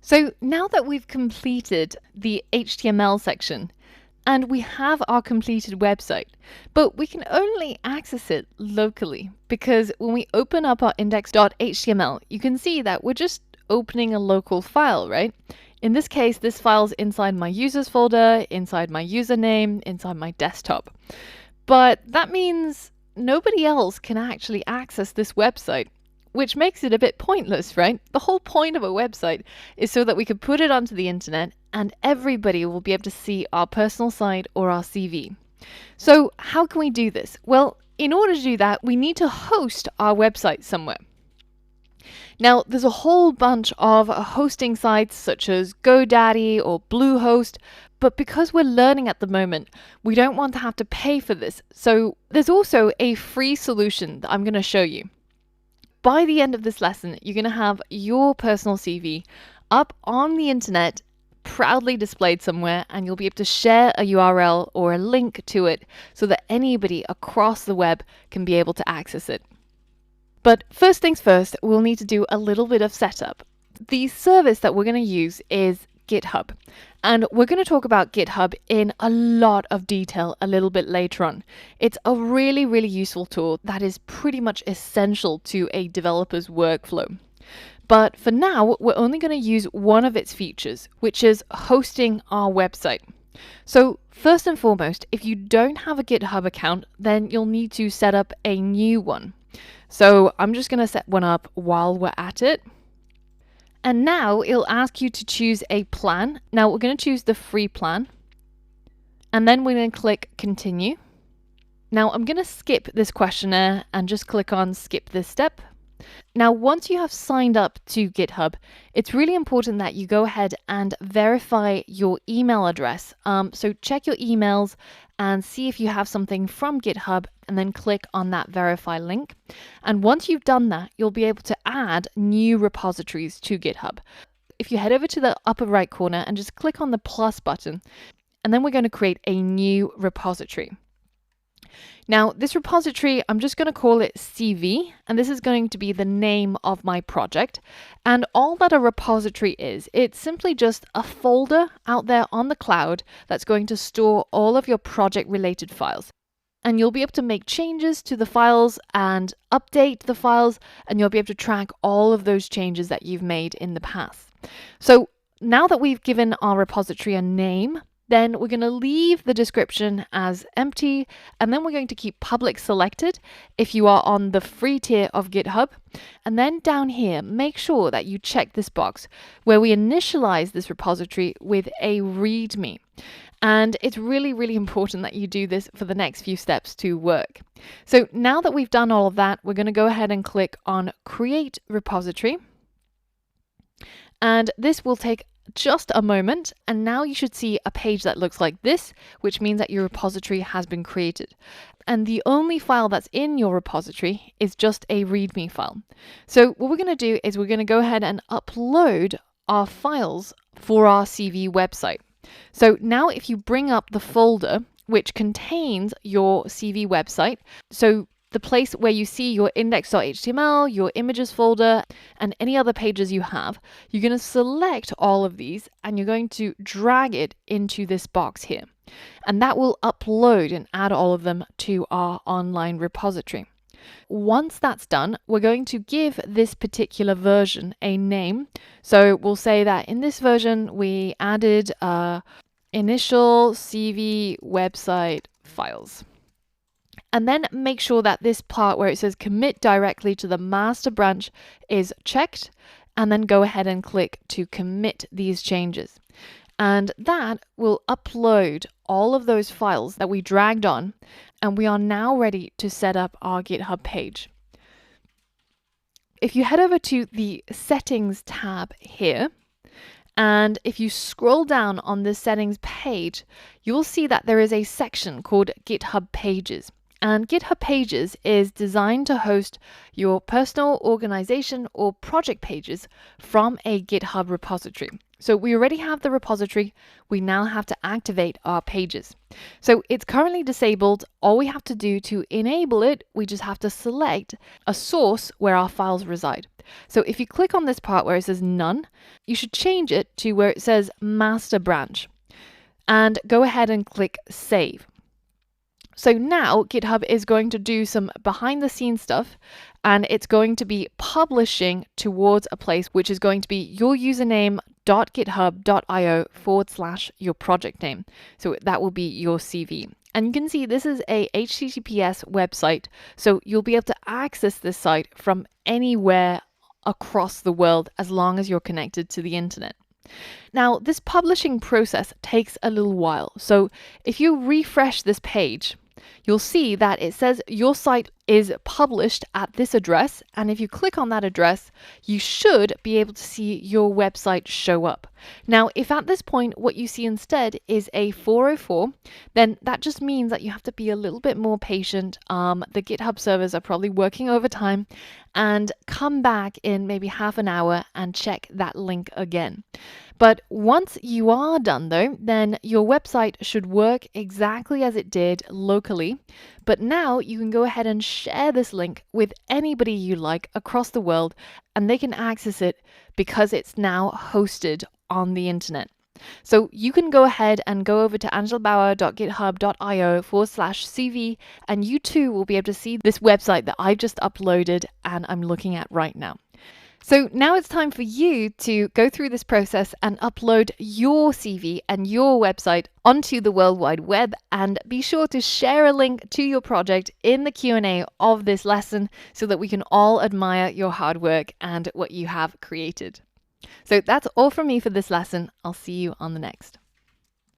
So now that we've completed the HTML section and we have our completed website, but we can only access it locally because when we open up our index.html, you can see that we're just opening a local file, right? In this case, this file's inside my users folder, inside my username, inside my desktop. But that means nobody else can actually access this website, which makes it a bit pointless, right? The whole point of a website is so that we can put it onto the internet and everybody will be able to see our personal site or our CV. So how can we do this? Well, in order to do that, we need to host our website somewhere. Now, there's a whole bunch of hosting sites such as GoDaddy or Bluehost, but because we're learning at the moment, we don't want to have to pay for this. So there's also a free solution that I'm going to show you. By the end of this lesson, you're going to have your personal CV up on the internet, proudly displayed somewhere, and you'll be able to share a URL or a link to it so that anybody across the web can be able to access it. But first things first, we'll need to do a little bit of setup. The service that we're going to use is GitHub. And we're going to talk about GitHub in a lot of detail a little bit later on. It's a really, really useful tool that is pretty much essential to a developer's workflow. But for now, we're only going to use one of its features, which is hosting our website. So first and foremost, if you don't have a GitHub account, then you'll need to set up a new one. So I'm just going to set one up while we're at it. And now it'll ask you to choose a plan. Now we're going to choose the free plan. And then we're going to click continue. Now I'm going to skip this questionnaire and just click on skip this step. Now, once you have signed up to GitHub, it's really important that you go ahead and verify your email address. So check your emails and see if you have something from GitHub and then click on that verify link. And once you've done that, you'll be able to add new repositories to GitHub. If you head over to the upper right corner and just click on the plus button, and then we're going to create a new repository. Now, this repository, I'm just going to call it CV, and this is going to be the name of my project. And all that a repository is, it's simply just a folder out there on the cloud that's going to store all of your project-related files. And you'll be able to make changes to the files and update the files, and you'll be able to track all of those changes that you've made in the past. So now that we've given our repository a name, then we're going to leave the description as empty, and then we're going to keep public selected if you are on the free tier of GitHub. And then down here, make sure that you check this box where we initialize this repository with a README. And it's really, really important that you do this for the next few steps to work. So now that we've done all of that, we're going to go ahead and click on Create Repository. And this will take just a moment, and now you should see a page that looks like this, which means that your repository has been created. And the only file that's in your repository is just a README file. So what we're going to do is we're going to go ahead and upload our files for our CV website. So now if you bring up the folder which contains your CV website, so the place where you see your index.html, your images folder, and any other pages you have, you're going to select all of these and you're going to drag it into this box here. And that will upload and add all of them to our online repository. Once that's done, we're going to give this particular version a name. So we'll say that in this version, we added initial CV website files. And then make sure that this part where it says commit directly to the master branch is checked, and then go ahead and click to commit these changes. And that will upload all of those files that we dragged on, and we are now ready to set up our GitHub page. If you head over to the settings tab here, and if you scroll down on the settings page, you'll see that there is a section called GitHub Pages. And GitHub Pages is designed to host your personal, organization, or project pages from a GitHub repository. So we already have the repository. We now have to activate our pages. So it's currently disabled. All we have to do to enable it, we just have to select a source where our files reside. So if you click on this part where it says none, you should change it to where it says master branch and go ahead and click save. So now GitHub is going to do some behind the scenes stuff, and it's going to be publishing towards a place which is going to be your username.github.io/your project name. So that will be your CV. And you can see this is a HTTPS website, so you'll be able to access this site from anywhere across the world as long as you're connected to the internet. Now, this publishing process takes a little while. So if you refresh this page, you'll see that it says your site is published at this address. And if you click on that address, you should be able to see your website show up. Now, if at this point what you see instead is a 404, then that just means that you have to be a little bit more patient. The GitHub servers are probably working overtime, and come back in maybe half an hour and check that link again. But once you are done though, then your website should work exactly as it did locally. But now you can go ahead and share this link with anybody you like across the world, and they can access it because it's now hosted on the internet. So you can go ahead and go over to angelbauer.github.io/CV, and you too will be able to see this website that I just uploaded and I'm looking at right now. So now it's time for you to go through this process and upload your CV and your website onto the World Wide Web, and be sure to share a link to your project in the Q&A of this lesson so that we can all admire your hard work and what you have created. So that's all from me for this lesson. I'll see you on the next.